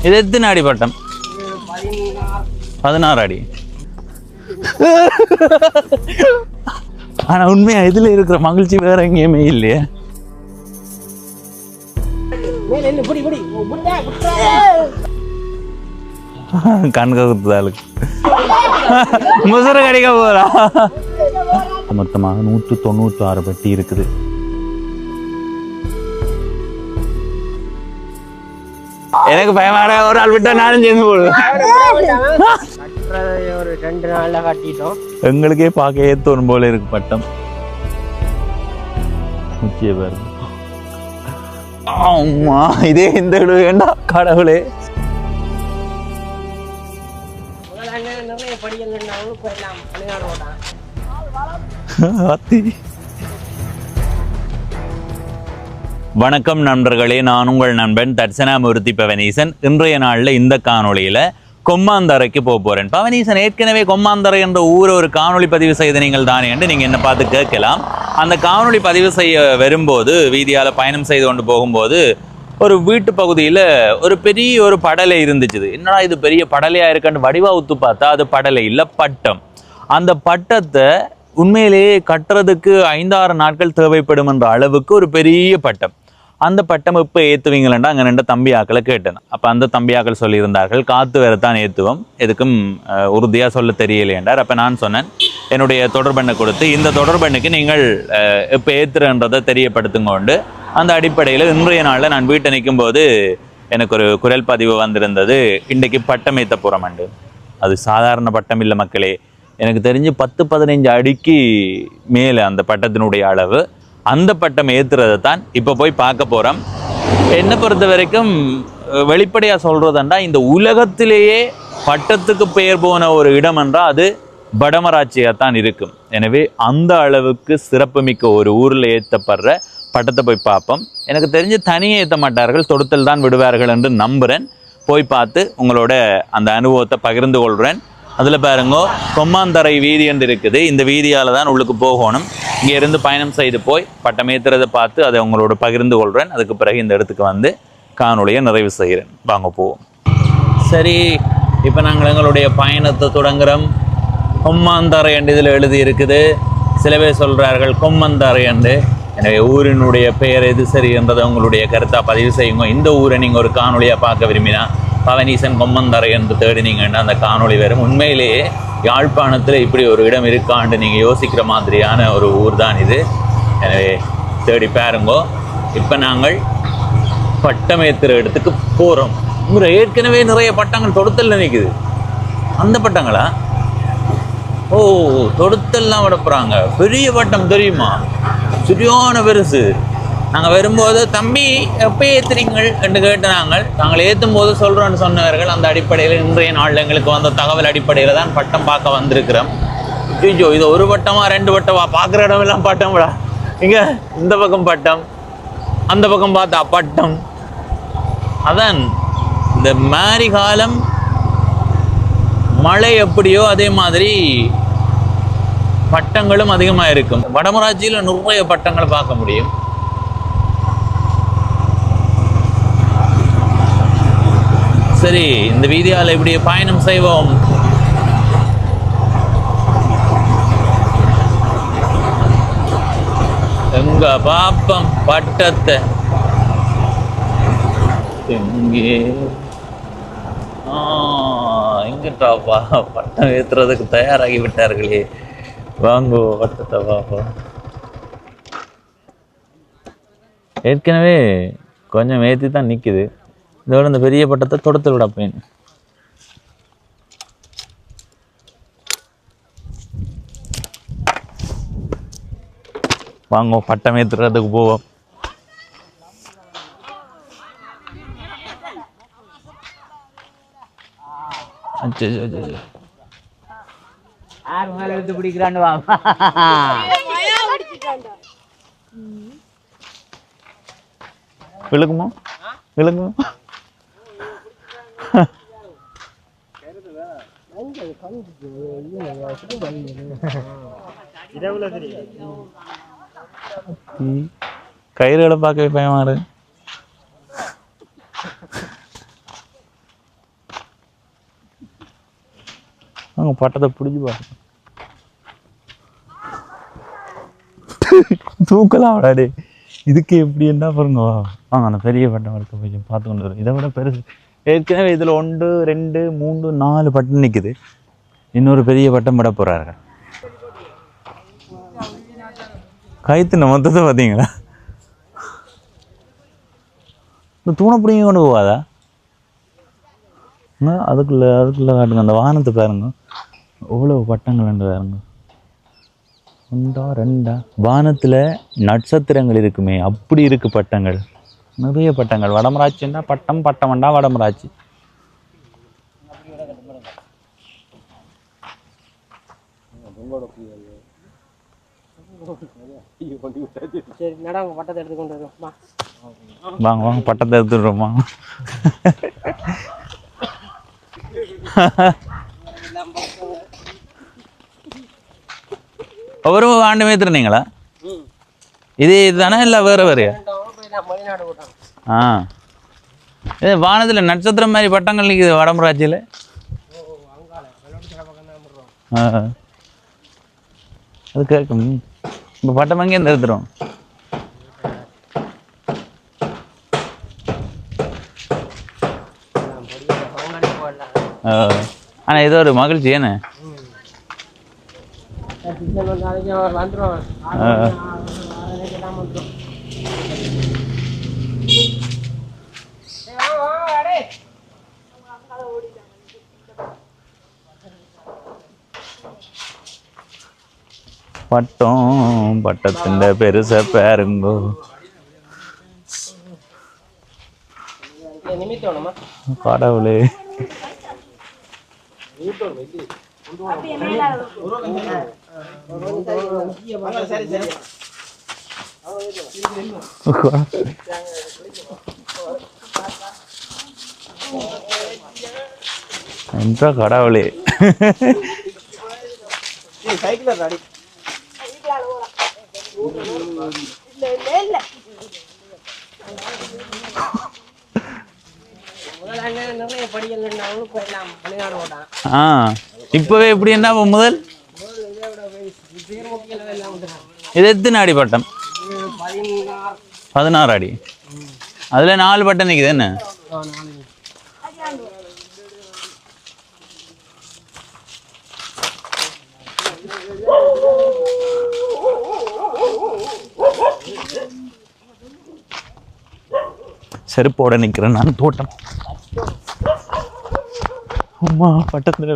இது எத்தனை அடி பட்டம்? 16 அடி. ஆனா உண்மையா இதுல இருக்கிற மகிழ்ச்சி வேற எங்கேயுமே இல்லையே. கண்ககுத்துதாளுக்கு முசுறு கடிக்க போறா. மொத்தமாக 196 பெட்டி இருக்குது. எனக்கு பயமான ஒரு ஆள் விட்டா நானும் சேர்ந்து போடுவேன். ஒரு 2 நாள்ல கட்டிட்டோம். எங்களுக்கே பார்க்க ஏத்தோணும் போல இருக்கு பட்டம். முக்கிய பாருங்க. ஆமா இதே இந்த வேண்டா கடவுளே. வணக்கம் நண்பர்களே, நான் உங்கள் நண்பன் தட்சணாமூர்த்தி பவனீசன். இன்றைய நாளில் இந்த காணொளியில் கொம்மாந்தரைக்கு போகிறேன். பவனீசன் ஏற்கனவே கொம்மாந்தரை என்ற ஊரை ஒரு காணொளி பதிவு செய்த நீங்கள் தானே என்று நீங்கள் என்ன பார்த்து கேட்கலாம். அந்த காணொளி பதிவு செய்ய வரும்போது வீதியால் பயணம் செய்து கொண்டு போகும்போது ஒரு வீட்டு பகுதியில் ஒரு பெரிய ஒரு படலை இருந்துச்சு. என்னடா இது பெரிய படலையாக இருக்குன்னு வடிவா ஊத்து பார்த்தா அது படலை இல்லை, பட்டம். அந்த பட்டத்தை உண்மையிலேயே கட்டுறதுக்கு 5-6 நாட்கள் தேவைப்படும் என்ற அளவுக்கு ஒரு பெரிய பட்டம். அந்த பட்டம் இப்போ ஏற்றுவீங்களா அங்கே 2 தம்பியாக்களை கேட்டேன். அப்போ அந்த தம்பியாக்கள் சொல்லியிருந்தார்கள் காற்று வேறத்தான் ஏற்றுவோம், எதுக்கும் உறுதியாக சொல்ல தெரியலையென்றார். அப்போ நான் சொன்னேன் என்னுடைய தொடர்பெண்ணை கொடுத்து இந்த தொடர்பெண்ணுக்கு நீங்கள் இப்போ ஏற்றுறன்றதை தெரியப்படுத்துங்கொண்டு அந்த அடிப்படையில் இன்றைய நாளில் நான் வீட்டை நிற்கும் போது எனக்கு ஒரு குரல் பதிவு வந்திருந்தது. இன்றைக்கு பட்டம் ஏற்ற போகிறோம்ண்டு. அது சாதாரண பட்டம் இல்லை மக்களே. எனக்கு தெரிஞ்சு 10-15 அடிக்கு மேலே அந்த பட்டத்தினுடைய அளவு. அந்த பட்டம் ஏற்றுறதை தான் இப்போ போய் பார்க்க போகிறோம். என்னை பொறுத்த வரைக்கும் வெளிப்படையாக சொல்கிறதுண்டா இந்த உலகத்திலேயே பட்டத்துக்கு பெயர் போன ஒரு இடம் என்றால் அது வடமராட்சியாக தான் இருக்கும். எனவே அந்த அளவுக்கு சிறப்புமிக்க ஒரு ஊரில் ஏற்றப்படுற பட்டத்தை போய் பார்ப்போம். எனக்கு தெரிஞ்சு தனியே ஏற்ற மாட்டார்கள், தொடுத்தல் தான் விடுவார்கள் என்று நம்புகிறேன். போய் பார்த்து உங்களோட அந்த அனுபவத்தை பகிர்ந்து கொள்கிறேன். அதில் பாருங்க கொம்மாந்தரை வீதி என்று இருக்குது. இந்த வீதியால் தான் உள்ளுக்கு போகணும். இங்கே இருந்து பயணம் செய்து போய் பட்டம் ஏற்றுறதை பார்த்து அதை உங்களோட பகிர்ந்து கொள்கிறேன். அதுக்கு பிறகு இந்த இடத்துக்கு வந்து காணொளியை நிறைவு செய்கிறேன். வாங்க போவோம். சரி, இப்போ நாங்கள் எங்களுடைய பயணத்தை தொடங்குகிறோம். கொம்மாந்தரை என்று இதில் எழுதி இருக்குது. சில பேர் சொல்கிறார்கள் கொம்மந்தரை என்று. எனவே ஊரினுடைய பெயர் எது சரி என்றதை உங்களுடைய கருத்தாக பதிவு செய்யுங்க. இந்த ஊரை நீங்கள் ஒரு காணொலியாக பார்க்க விரும்பினா பவனீசன் கொம்மந்தரை என்று தேடினீங்கன்னா அந்த காணொளி வரும். உண்மையிலேயே யாழ்ப்பாணத்தில் இப்படி ஒரு இடம் இருக்கான்னு நீங்கள் யோசிக்கிற மாதிரியான ஒரு ஊர் தான் இது. எனவே தேடி பாருங்கோ. இப்போ நாங்கள் பட்டம் ஏற்றுற இடத்துக்கு போகிறோம். ஏற்கனவே நிறைய பட்டங்கள் தொடுத்தல் நிற்குது. அந்த பட்டங்களா? ஓ, தொடுத்தல்லாம் விட போகிறாங்க. பெரிய பட்டம் தெரியுமா? சரியான பெருசு. நாங்கள் வரும்போது தம்பி எப்போ ஏற்றுறீங்கள் என்று கேட்டு நாங்கள் ஏற்றும் போது சொல்கிறோன்னு சொன்னவர்கள். அந்த அடிப்படையில் இன்றைய நாளில் எங்களுக்கு வந்த தகவல் அடிப்படையில் தான் பட்டம் பார்க்க வந்திருக்கிறோம். ஐயோ, இது ஒரு பட்டமா 2 பட்டமா? பார்க்குற இடமெல்லாம் பட்டம் விடா. இங்கே இந்த பக்கம் பட்டம், அந்த பக்கம் பார்த்தா பட்டம். அதான் இந்த மாரி காலம் மழை எப்படியோ அதே மாதிரி பட்டங்களும் அதிகமாக இருக்கும். வடமராட்சியில் நிறைய பட்டங்களை பார்க்க முடியும். சரி, இந்த வீதியால் இப்படி பயணம் செய்வோம். எங்க பாப்பம் பட்டத்தை எங்கே எங்கிட்டாப்பா பட்டம் ஏற்றுறதுக்கு தயாராகி விட்டார்களே. வாங்கோ பட்டத்தை பாப்போம். ஏற்கனவே கொஞ்சம் ஏற்றி தான் நிற்குது. இதோட இந்த பெரிய பட்டத்தை தொடுத்து விடப்பேன். வாங்க பட்டம் ஏற்றுறதுக்கு போவோம். விழுகுமோ? விழுங்குமோ? கயிறுகளை பார்க்கவே பயமா இருக்கு. அங்கே பட்டத்தை பிடிச்சி பாருங்க. தூக்கலாம் விடாடே. இதுக்கு எப்படி என்ன பாருங்க. வாங்க அந்த பெரிய பட்டம் இருக்க போய் பார்த்து கொண்டு வரும். இதை விட பெருசு. ஏற்கனவே இதில் 1 2 3 4 பட்டம் நிற்குது. இன்னொரு பெரிய பட்டம் விட போகிறாரு. கைத்துன மொத்தத்தை பார்த்தீங்களா? இந்த தூணை பிடிங்க கொண்டு போவாதா? அதுக்குள்ளே காட்டுங்க. அந்த வானத்தை பாருங்க, எவ்வளோ பட்டங்கள் ரெண்டு பாருங்க. 1 2 வானத்தில் நட்சத்திரங்கள் இருக்குமே, அப்படி இருக்கு பட்டங்கள், நிறைய பட்டங்கள். வடமராட்சின்னா பட்டம், பட்டமண்டா வடமராட்சி. வாங்க வாங்க பட்டத்தை எடுத்துடுறோமா? ஒவ்வொரு ஆண்டு மேத்துறீங்களா? இது இதுதானே இல்லை வேறு வேறையா? ஆ, இது வானத்தில் நட்சத்திரம் மாதிரி பட்டங்கள் நிற்குது வடமராட்சியில். அது கேட்கும். இப்போ பட்டம் அங்கே இருந்து எடுத்துரும். ஆனால் ஏதோ ஒரு மகிழ்ச்சி ஏன்னு. பட்டம் பட்டத்தின் பெருச பாருங்கோ. கடவுளே, என்ற கடவுளே. இப்பவே எப்படி என்ன முதல் இது எத்தனை அடி பட்டம்? 16 அடி. அதுல 4 பட்டம் நிக்குது என்ன? செருப்போட நிக்கிறேன் நான். தோட்டம் அம்மா பட்டத்துல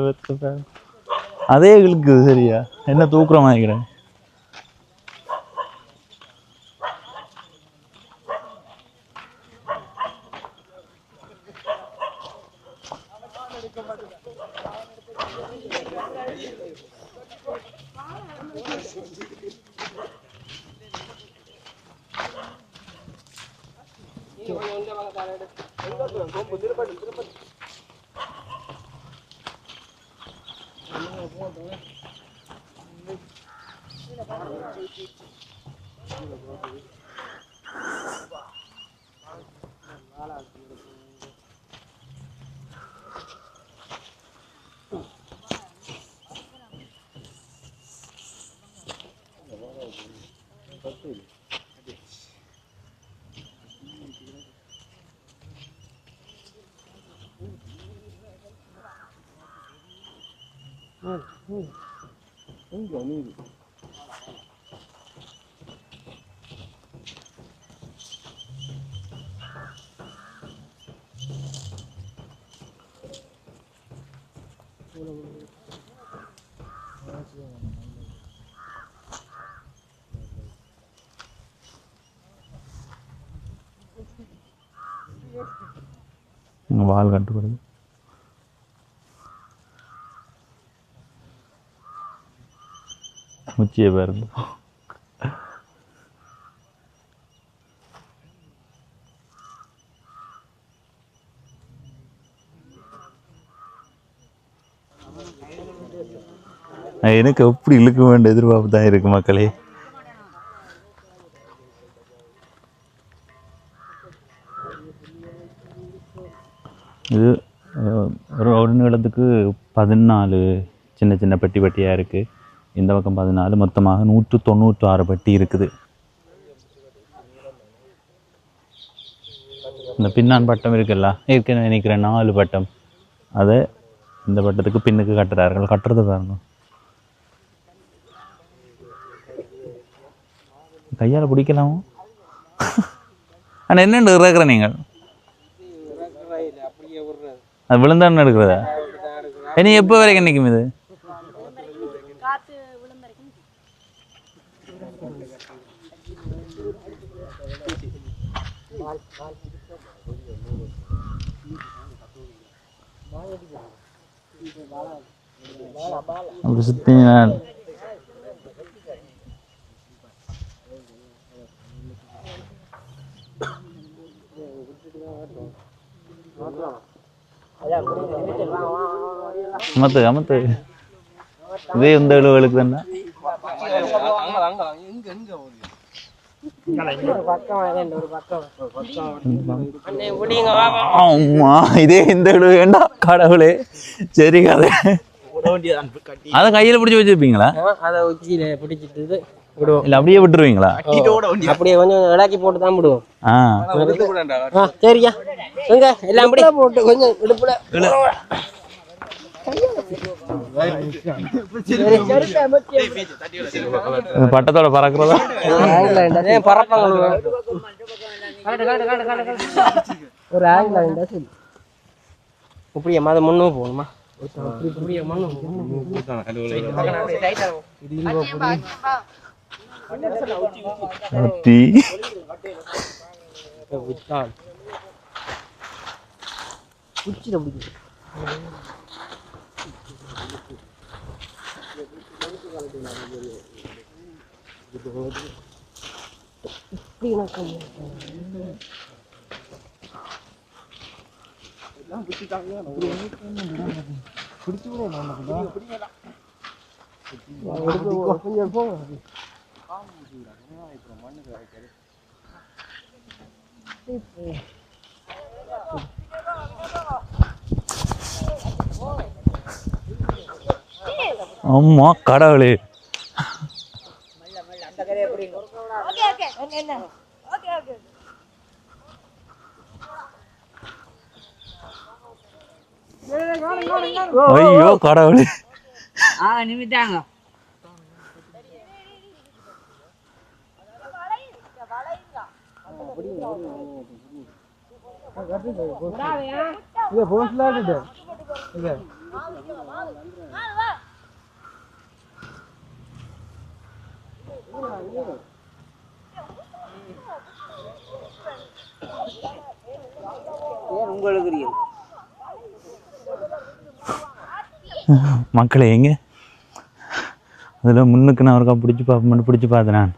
அதே இழுக்குது. சரியா என்ன தூக்குற மாதிரிக்கிறேன். வால் கட்டுப்படுது. முச்சியை பாருங்க. எனக்கு எப்படி இழுக்க வேண்டிய எதிர்பார்ப்பு தான் இருக்கு மக்களே. இது ஒரு நிமிடத்துக்கு 14 சின்ன சின்ன பெட்டி பெட்டியாக இருக்குது. இந்த பக்கம் 14, மொத்தமாக 196 பெட்டி இருக்குது. இந்த பின்னான் பட்டம் இருக்குல்ல, ஏற்கனவே நினைக்கிறேன் 4 பட்டம், அதை இந்த பட்டத்துக்கு பின்னுக்கு கட்டுறார்கள். கட்டுறது பாருங்க, கையால் பிடிக்கலாமோ? ஆனால் என்னென்று இருக்கிற நீங்கள் அது விழுந்தான்னு எடுக்கிறதா? இனி எப்போ வரைக்கும் நிற்கும் இது? அப்படி சுற்றி அமத்து அமத்து. இதே இந்த எழுவலுக்கு தானே. ஆமா, இதே இந்த எழுவு வேண்டா கடவுளே. சரி கதை. அதை கையில பிடிச்சி வச்சிருப்பீங்களா? அதை உச்சியில பிடிச்சிட்டு விடுவோம். இல்ல அப்படியே விட்டுருவீங்களா? அப்படியே கொஞ்சம் இடாக்கி போட்டு தான் விடுவோம். சரியா, எங்க எல்லாம் அப்படியே போட்டு கொஞ்சம் இடுப்புல பட்டத்தோட பறக்கிறதா? பறப்பாங்க ஒரு ஆங்கில சரி. இப்படியே அதை முன்னும் போகணுமா? அம்மா கடவுளே. ஐயோ கடவுளே. நிமிட்டாங்க. மக்களே எங்க அதில் முன்னுக்கு நான் ஒருக்கா பிடிச்சி பார்த்தேன். நான்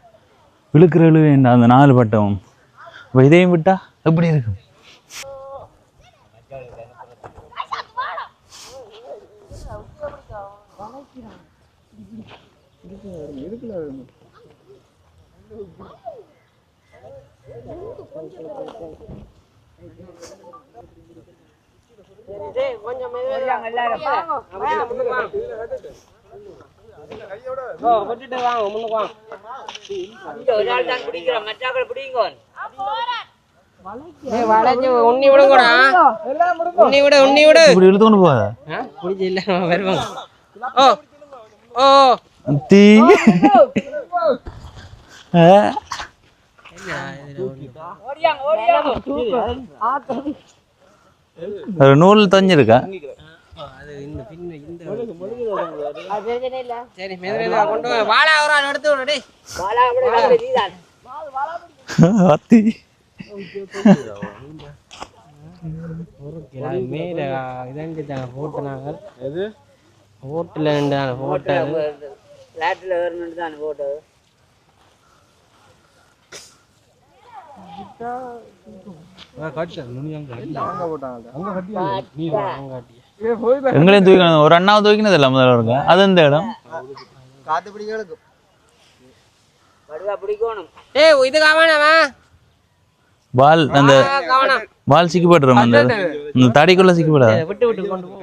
விழுக்கிற வேண்டாம் அந்த 4 பட்டம். இப்போ இதையும் விட்டா எப்படி இருக்கும்? கொஞ்சம் உன்னி விடுங்கடா, உன்னி விடு, உன்னி விடு. இப்படி இழுத்துக்கொண்டு போகாத. பிடிச்சி இல்ல வருவாங்க. ஓ ஓ தீ ஒரு நூல் தஞ்சிருக்கா? சரி மெதுவா கொண்டு வா. வாழை ஒரு ஆள் எடுத்து விடு. மேல இதாங்க போட்டுனாங்க. ஹோட்டல ஹோட்டல் ஃபிளாட்ல வரணும்னு தான் போட்டது. எங்களையும் தூக்கணும். ஒரு அண்ணாவை தூக்கினது இல்லை முதல்ல இருக்க. அது இந்த இடம் பால் அந்த பால் சிக்கப்பட்டுரும். அந்த தடிக்குள்ள சிக்கப்படாது. விட்டு விட்டு கொண்டு போ.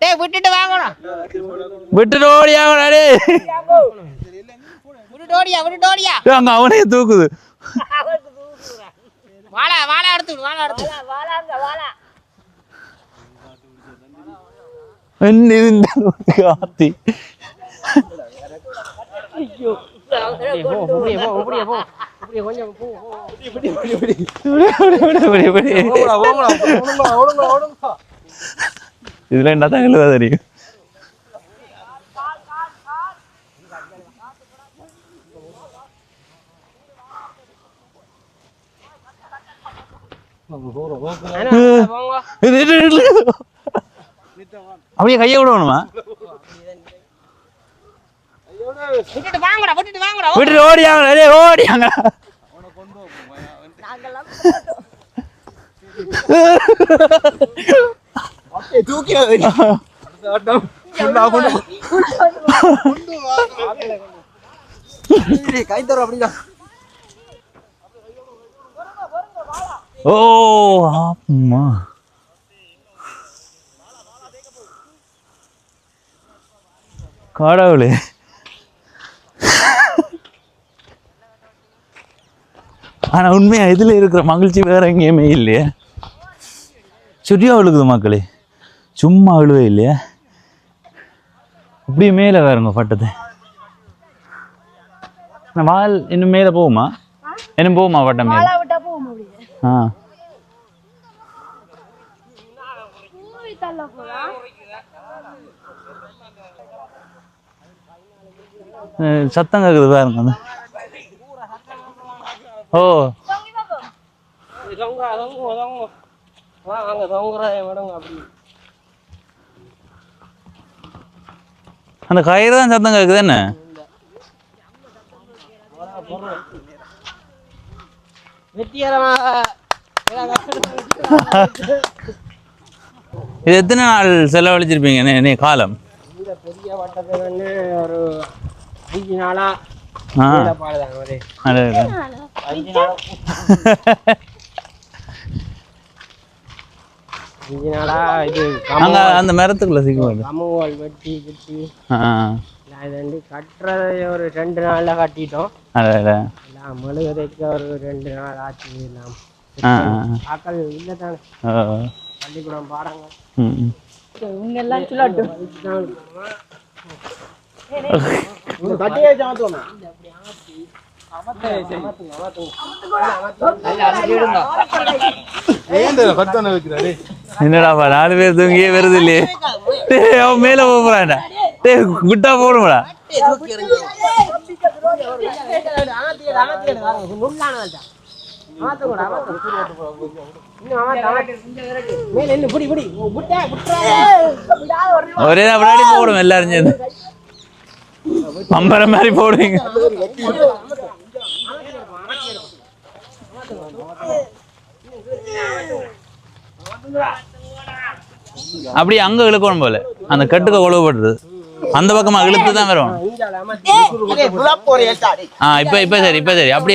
டேய் விட்டுட்டு வாங்கடா. விட்டுட்டு ஓடியாங்கடா டேய். விட்டுட்டு ஓடியா. அங்க அவனே தூக்குது. வாளா எடுத்து வாளா. என்ன இந்த காத்தி. ஐயோ. கொஞ்சம் போ. இதுல என்ன தான் எழுவா தெரியும். அப்படியே கையை விடணுமா? விட்டுட்டு ஓடியாங்க. ஓ ஆமா. கடவுளே. ஆனா உண்மையா இதுல இருக்கிற மகிழ்ச்சி வேற எங்கேயுமே இல்லையா? சுட்டியா விழுகுது மக்களே, சும்மா விழுவே இல்லையா? அப்படியே மேல வேறுங்க பட்டது. வால் இன்னும் மேல போகுமா? இன்னும் போகுமா பட்டம் மேல? ஆ சத்தம் கேக்குது பாருங்க. ஓ அந்த கயிறு தான் சத்தம் கேக்குது. என்ன இது எத்தனை நாள் செலவழிச்சிருப்பீங்க காலம்? பெரிய வட்டத்துக்கு ஒரு 5 நாளா. இது அந்த மரத்துக்குள்ள சிக்குவாங்க. கமுவால் வெட்டி கிட்டி கட்டுறத ஒரு 2 நாள்ல கட்டிட்டோம். மெழுகுதைக்கு ஒரு 2 நாள் ஆச்சு. ஆக்கள் இல்லை தானே பள்ளிக்கூடம் பாடங்கள் எல்லாம் சொல்லட்டும். என்னடாப்பா 4 பேர் தூங்கியே வருது இல்லையே. அவன் மேல போறான்டா. குட்டா போடும்டா. ஒரே முன்னாடி போடும் எல்லாரும் சேர்ந்து பம்பர மாதிரி போடுவீங்க. அப்படி அங்க இழுக்கணும் போல அந்த கட்டுக்க கொழுவுப்படுறது அந்த பக்கமா இழுத்து தான் வரும். இப்ப சரி அப்படி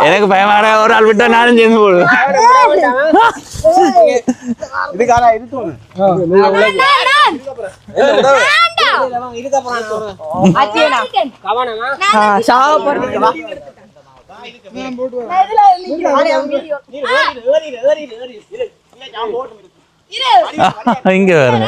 எனக்கு பயமான ஒரு ஆள் விட்டா நானும் சேர்ந்து போடுவேன். இங்க வருங்க.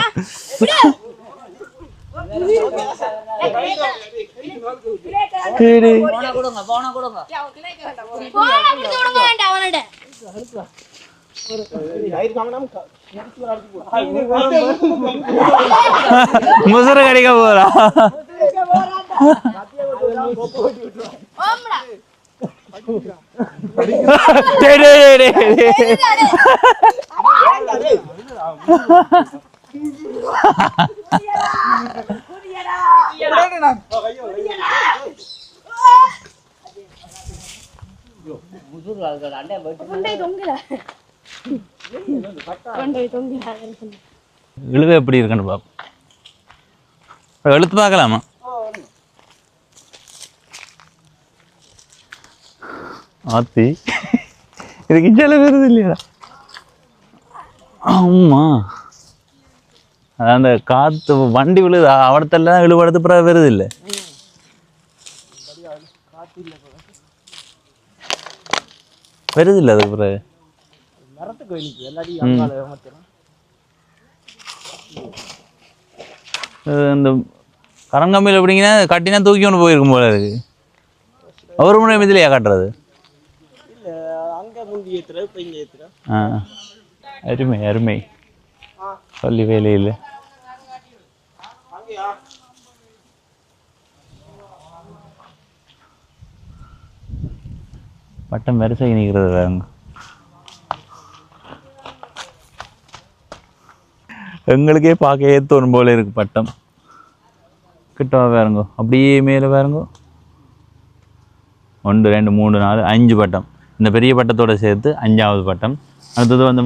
முசுறு கடிக்க போறா. இழுவை எப்படி இருக்குன்னு பாப்போம். எழுத்து பார்க்கலாமா? ஆத்தி இதுக்கு ஜல வருது இல்லையா? ஆமா அதான் அந்த காற்று வண்டி விழுது அவடத்தெல்லாம் இழுபடுத்து பிறகு வருது இல்லை. வருது இல்லை அதுக்கு பிறகு இந்த கரங்கம்பியில் எப்படிங்கன்னா கட்டினா தூக்கி கொண்டு போயிருக்கும் போல இருக்கு. ஒரு முறை இதுலையா காட்டுறது? அருமை அருமை சொல்லி வேலையில் பட்டம் வரிசை நிற்கிறது வேறுங்க. எங்களுக்கே பார்க்க ஏத்தோணும் போல இருக்கு பட்டம். கிட்ட வேறுங்கோ அப்படியே மேலே வேறுங்கோ 1 2 3 4 5 பட்டம். இந்த பெரிய பட்டத்தோடு சேர்த்து 5ஆவது பட்டம். அடுத்தது வந்து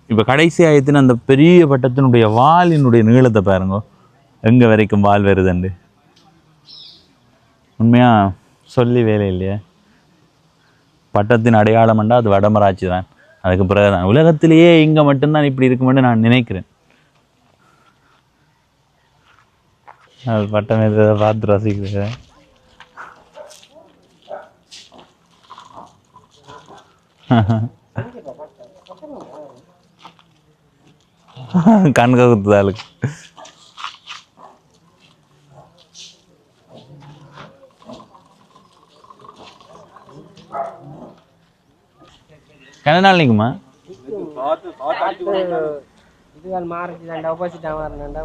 இப்போ கடைசி ஆயத்தின் அந்த பெரிய பட்டத்தினுடைய வாலினுடைய நீளத்தை பாருங்கோ எங்கே வரைக்கும் வால் வருதுண்டு. உண்மையாக சொல்லி வேலை இல்லையா? பட்டத்தின் அடையாளம்ண்டா அது வடமராட்சி தான். அதுக்கு பிறகு தான் உலகத்திலேயே இங்கே மட்டும்தான் இப்படி இருக்குமென்னு நான் நினைக்கிறேன். அது பட்டம் எதை பார்த்து ரசிக்கிறேன். கண்க குத்துதாளுக்கு கன நாள் நிற்குமா? இதுகள் மாறிச்சு தாண்டா ஆப்போசிட்டாக மாறினாண்டா.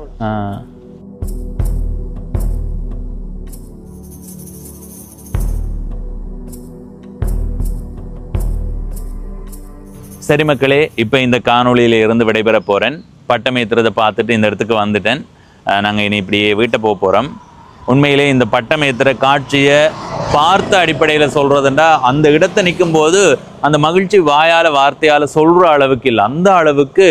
சரி மக்களே, இப்போ இந்த காணொளியில இருந்து விடைபெற போகிறேன். பட்டம் ஏற்றுறதை பார்த்துட்டு இந்த இடத்துக்கு வந்துட்டேன். நாங்கள் இனி இப்படியே வீட்டை போக போகிறோம். உண்மையிலே இந்த பட்டம் ஏற்றுற காட்சியை பார்த்த அடிப்படையில் சொல்கிறதுண்டா அந்த இடத்தை நிற்கும்போது அந்த மகிழ்ச்சி வாயால் வார்த்தையால் சொல்கிற அளவுக்கு இல்லை, அந்த அளவுக்கு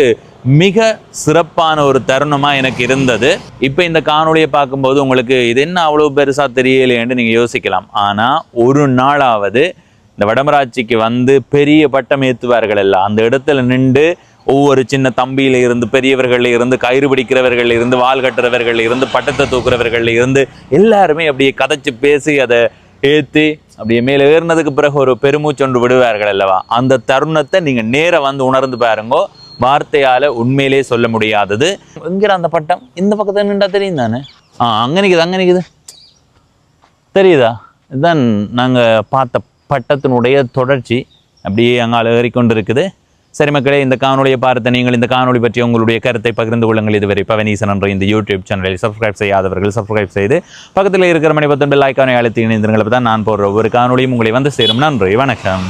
மிக சிறப்பான ஒரு தருணமாக எனக்கு இருந்தது. இப்போ இந்த காணொளியை பார்க்கும்போது உங்களுக்கு இது என்ன அவ்வளோ பெருசாக தெரியலையேன்னு நீங்கள் யோசிக்கலாம். ஆனால் ஒரு நாளாவது இந்த வடமராட்சிக்கு வந்து பெரிய பட்டம் ஏற்றுவார்கள் எல்லாம் அந்த இடத்துல நின்று ஒவ்வொரு சின்ன தம்பியில இருந்து பெரியவர்கள் இருந்து கயிறு பிடிக்கிறவர்கள் இருந்து வால் கட்டுறவர்கள் இருந்து பட்டத்தை தூக்குறவர்கள் இருந்து எல்லாருமே அப்படியே கதைச்சு பேசி அதை ஏற்றி அப்படியே மேலே ஏறினதுக்கு பிறகு ஒரு பெருமூச்சொன்று விடுவார்கள் அல்லவா? அந்த தருணத்தை நீங்கள் நேராக வந்து உணர்ந்து பாருங்கோ. வார்த்தையால் உண்மையிலே சொல்ல முடியாதது. எங்கிற அந்த பட்டம் இந்த பக்கத்தில் நின்றா தெரியும் தானே? அங்கே நிற்குது தெரியுதா? இதுதான் நாங்கள் பார்த்த பட்டத்தினுடைய தொடர்ச்சி அப்படியே அங்கால ஏறிக்கொண்டு இருக்குது. சரி மக்களே, இந்த காணொலியை பார்த்த நீங்கள் இந்த காணொலி பற்றி உங்களுடைய கருத்தை பகிர்ந்து கொள்ளுங்கள். இதுவரை பவனீசன் என்ற இந்த யூடியூப் சேனலை சப்ஸ்கிரைப் செய்யாதவர்கள் சப்ஸ்கிரைப் செய்து பக்கத்தில் இருக்கிற மணி 19 பெல் ஐக்கானை அழுத்தி இணைந்திருங்கள். தான் நான் போடுற ஒவ்வொரு காணொலியும் உங்களை வந்து சேரும். நன்றி, வணக்கம்.